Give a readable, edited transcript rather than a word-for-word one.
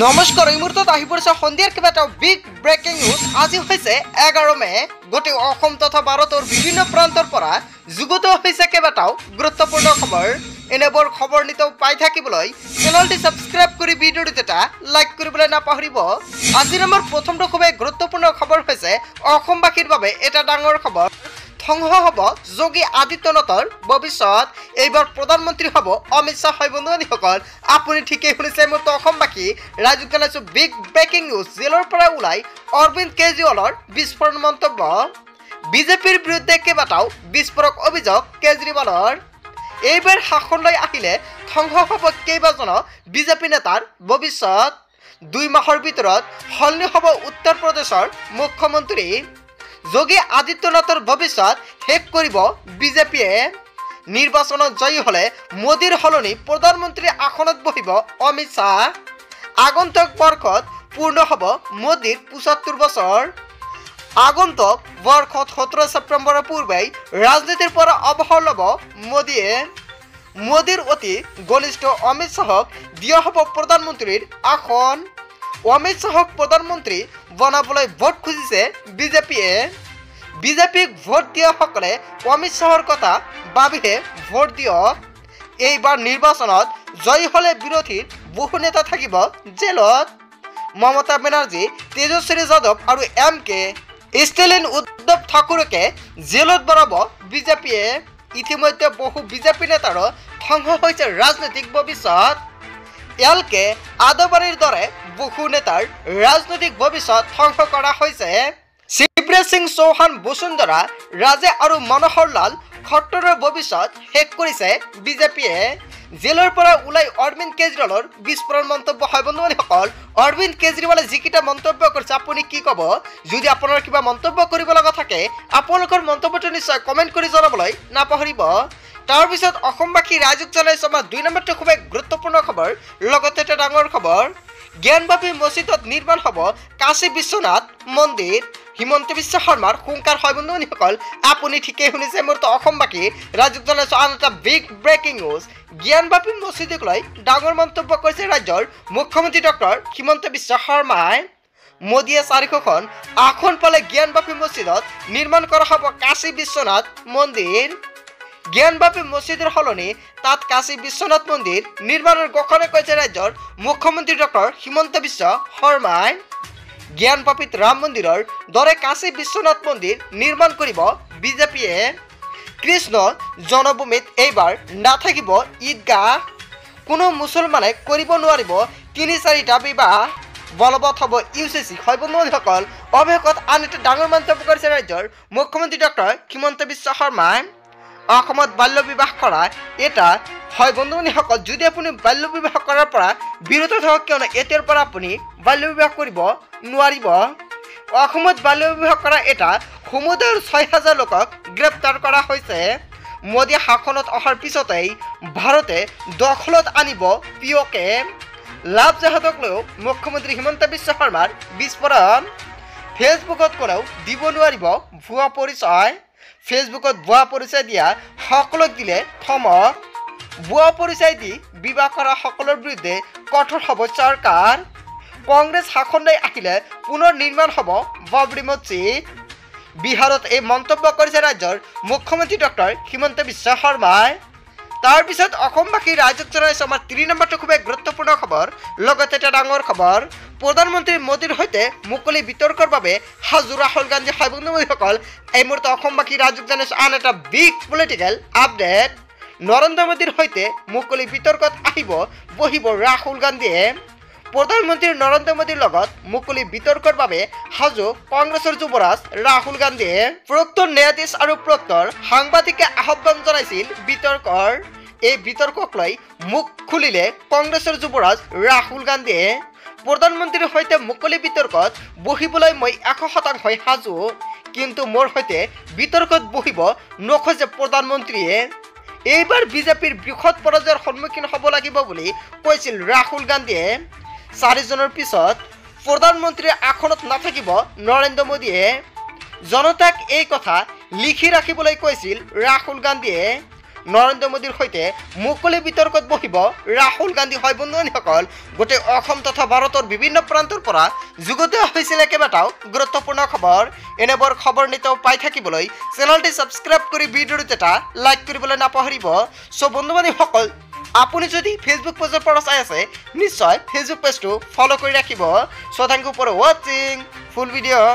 নমস্কাৰ এই মুহূৰ্তত আহি পৰিছে সন্ধিয়াৰ কেইবাটা বিগ ব্ৰেকিং নিউজ। আজি হৈছে 11 মে। গোটেই অসম তথা ভাৰতৰ বিভিন্ন প্ৰান্তৰ পৰা যুগুত হৈছে কেইবাটাও গুৰুত্বপূৰ্ণ খবৰ। এনেবোৰ খবৰ নিতৌ পাই থাকিবলৈ চেনেলটি সাবস্ক্ৰাইব কৰি ভিডিঅ'টো এটা লাইক কৰিবলৈ নাপাহৰিব। আজিৰ আমাৰ প্ৰথমটো খুবেই গুৰুত্বপূৰ্ণ খবৰ হৈছে অসমবাসীৰ বাবে এটা ডাঙৰ খবৰ। ধ্বংস হ'ব যোগী আদিত্যনাথৰ ভৱিষ্যত। এইবাৰ প্ৰধানমন্ত্ৰী হ'ব অমিত শ্বাহ। বন্ধুসকল আপুনি ঠিকেই শুনিছে। মোৰ অসমবাসী ৰাজ্যত জনাইছো বিগ ব্ৰেকিং নিউজ। জেলৰ পৰা ওলাই অৰবিন্দ কেজৰিৱালৰ বিস্ফোৰণ মন্তব্য। বিজেপিৰ বিৰুদ্ধে কেইবাটাও বিস্ফোৰক অভিযোগ কেজৰিৱালৰ। এইবাৰ শাসনলৈ আহিলে ধ্বংস হ'ব কেইবাজনো বিজেপি নেতাৰ ভৱিষ্যত। 2 মাহৰ ভিতৰত সলনি হ'ব উত্তৰ প্ৰদেশৰ মুখ্যমন্ত্ৰী। যোগী আদিত্যনাথৰ ভৱিষ্যত শেষ কৰিব বিজেপিয়ে। নিৰ্বাচনত জয়ী হলে মোদীৰ সলনি প্ৰধানমন্ত্ৰী আসনত বহিব অমিত শ্বাহ। আগন্তুক বৰ্ষত পূৰ্ণ হ'ব মোদীৰ 75 বছৰ। আগন্তুক বৰ্ষত 17 ছেপ্টেম্বৰৰ পূৰ্বেই ৰাজনীতিৰ পৰা অৱসৰ ল'ব মোদীয়ে। মোদীৰ অতি ঘনিষ্ঠ অমিত শ্বাহক দিয়া হ'ব প্ৰধানমন্ত্ৰীৰ আসন। অমিত শ্বাহক প্ৰধানমন্ত্ৰী বনাবলৈ ভোট খুজিছে বিজেপিয়ে। বিজেপিক ভোট দিয়াসকলে অমিত শ্বাহৰ কথা ভাবিহে ভোট দিয়ক। এইবাৰ নিৰ্বাচনত জয়ী হলে বিৰোধীৰ বহু নেতা থাকিব জেলত। মমতা বেনাৰ্জী, তেজস্বী যাদৱ আৰু MK ষ্টেলিন, উদ্ধৱ ঠাকুৰকে জেলত ভৰাব বিজেপিয়ে। ইতিমধ্যে বহু বিজেপি নেতাৰো ধ্বংস হৈছে ৰাজনৈতিক ভৱিষ্যত। LK আদৱানীৰ দৰে বহু নেতাৰ ৰাজনৈতিক ভৱিষ্যত ধ্বংস কৰা হৈছে। শিৱৰাজ সিং চৌহান, বসুন্ধৰা ৰাজে আৰু মনোহৰ লাল খট্টৰৰ ভৱিষ্যত শেষ কৰিছে বিজেপিয়ে। জেলৰ পৰা ওলাই অৰবিন্দ কেজৰিৱালৰ বিস্ফোৰণ মন্তব্য। হয় বন্ধুসকল, অৰবিন্দ কেজৰিৱালে যিকেইটা মন্তব্য কৰিছে আপুনি কি ক'ব? যদি আপোনাৰ কিবা মন্তব্য কৰিব লগা থাকে আপোনালোকৰ মন্তব্যটো নিশ্চয় কমেণ্ট কৰি জনাবলৈ নাপাহৰিব। তাৰপিছত অসমবাসী ৰাইজক জনাইছো আমাৰ 2 নম্বৰটো খুবেই গুৰুত্বপূৰ্ণ খবৰ। লগতে এটা ডাঙৰ খবৰ, জ্ঞানবাপী মছজিদত নিৰ্মাণ হ'ব কাশী বিশ্বনাথ মন্দিৰ। হিমন্ত বিশ্ব শৰ্মাৰ হুংকাৰ। হয় বন্ধুসকল আপুনি ঠিকেই শুনিছে। মোৰ অসমবাসী ৰাজ্যক জনাইছো আন এটা বিগ ব্ৰেকিং নিউজ। জ্ঞানবাপী মছজিদক লৈ ডাঙৰ মন্তব্য কৰিছে ৰাজ্যৰ মুখ্যমন্ত্ৰী ডক্টৰ হিমন্ত বিশ্ব শৰ্মাই। মোদীয়ে 400খন আসন পালে জ্ঞানবাপী মছজিদত নিৰ্মাণ কৰা হ'ব কাশী বিশ্বনাথ মন্দিৰ। জ্ঞানবাপী মছজিদৰ সলনি তাত কাশী বিশ্বনাথ মন্দিৰ নিৰ্মাণৰ ঘোষণা কৰিছে ৰাজ্যৰ মুখ্যমন্ত্ৰী ডক্টৰ হিমন্ত বিশ্ব শৰ্মাই। জ্ঞানবাপীত ৰাম মন্দিৰৰ দৰে কাশী বিশ্বনাথ মন্দিৰ নিৰ্মাণ কৰিব বিজেপিয়ে। কৃষ্ণ জন্মভূমিত এইবাৰ নাথাকিব ঈদগাহ। কোনো মুছলমানে কৰিব নোৱাৰিব 3-4টা বিবাহ। বলবৎ হ'ব UCC। হয় বন্ধুসকল অৱশেষত আন এটা ডাঙৰ মন্তব্য কৰিছে ৰাজ্যৰ মুখ্যমন্ত্ৰী ডক্টৰ হিমন্ত বিশ্ব শৰ্মাই। অসমত বাল্য বিবাহ কৰা এটা হয় বন্ধুসকল, যদি আপুনি বাল্য বিবাহ কৰাৰ পৰা বিৰত থাকক কিয়নো এতিয়াৰ পৰা আপুনি বাল্য বিবাহ কৰিব নোৱাৰিব। অসমত বাল্য বিবাহ কৰা এটা সমুদায়ৰ 6000 লোকক গ্ৰেপ্তাৰ কৰা হৈছে। মোদী শাসনত অহাৰ পিছতেই ভাৰতে দখলত আনিব POK। লাভ জাহাজক লৈও মুখ্যমন্ত্ৰী হিমন্ত বিশ্ব শৰ্মাৰ বিস্ফোৰণ। ফেচবুকত কোনেও দিব নোৱাৰিব ভুৱা পৰিচয়। ফেচবুকত ভুৱা পৰিচয় দিয়া সকলক দিলে থমক। ভুৱা পৰিচয় দি বিবাহ কৰা সকলৰ বিৰুদ্ধে কঠোৰ হ'ব চৰকাৰ। কংগ্ৰেছ শাসনলৈ আহিলে পুনৰ নিৰ্মাণ হ'ব বাবৰি মছজিদ। বিহাৰত এই মন্তব্য কৰিছে ৰাজ্যৰ মুখ্যমন্ত্ৰী ডক্টৰ হিমন্ত বিশ্ব শৰ্মাই। তাৰপিছত অসমবাসী ৰাইজক জনাইছো আমাৰ 3 নম্বৰটো খুবেই গুৰুত্বপূৰ্ণ খবৰ। লগতে এটা ডাঙৰ খবৰ, প্ৰধানমন্ত্ৰী মোদীৰ সৈতে মুকলি বিতৰ্কৰ বাবে সাজু ৰাহুল গান্ধী। হয় বন্ধুসকল এই মুহূৰ্তে অসমবাসী ৰাইজক জনাইছো আন এটা বিগ পলিটিকেল আপডেট। নৰেন্দ্ৰ মোদীৰ সৈতে মুকলি বিতৰ্কত বহিব ৰাহুল গান্ধীয়ে। প্ৰধানমন্ত্ৰী নৰেন্দ্ৰ মোদীৰ লগত মুকলি বিতৰ্কৰ বাবে সাজু কংগ্ৰেছৰ যুৱৰাজ ৰাহুল গান্ধীয়ে। প্ৰাক্তন ন্যায়াধীশ আৰু প্ৰাক্তন সাংবাদিকে আহ্বান জনাইছিল বিতৰ্কৰ। এই বিতৰ্কক লৈ মুখ খুলিলে কংগ্ৰেছৰ যুৱৰাজ ৰাহুল গান্ধীয়ে। প্ৰধানমন্ত্ৰীৰ সৈতে মুকলি বিতৰ্কত বহিবলৈ মই 100% সাজু, কিন্তু মোৰ সৈতে বিতৰ্কত বহিব নোখোজে প্ৰধানমন্ত্ৰীয়ে। এইবাৰ বিজেপিৰ বৃহৎ পৰাজয়ৰ সন্মুখীন হ'ব লাগিব বুলি কৈছিল ৰাহুল গান্ধীয়ে। 4 জনৰ পিছত প্ৰধানমন্ত্ৰীৰ আসনত নাথাকিব নৰেন্দ্ৰ মোদীয়ে। জনতাক এই কথা লিখি ৰাখিবলৈ কৈছিল ৰাহুল গান্ধীয়ে। নৰেন্দ্ৰ মোদীৰ সৈতে মুকলি বিতৰ্কত বহিব ৰাহুল গান্ধী। হয় বন্ধুসকল, গোটেই অসম তথা ভাৰতৰ বিভিন্ন প্ৰান্তৰ পৰা যুগুত হৈছিলে কেইবাটাও গুৰুত্বপূৰ্ণ খবৰ। এনেবোৰ খবৰ নিতৌ পাই থাকিবলৈ চেনেলটি ছাবস্ক্ৰাইব কৰি ভিডিঅ'টোত এটা লাইক কৰিবলৈ নাপাহৰিব। চ' বন্ধু বান্ধৱীসকল, আপুনি যদি ফেচবুক পেজৰ পৰা চাই আছে নিশ্চয় ফেচবুক পেজটো ফলো কৰি ৰাখিব। চ' থেংক ইউ ফৰ ৱাচিং ফুল ভিডিঅ'।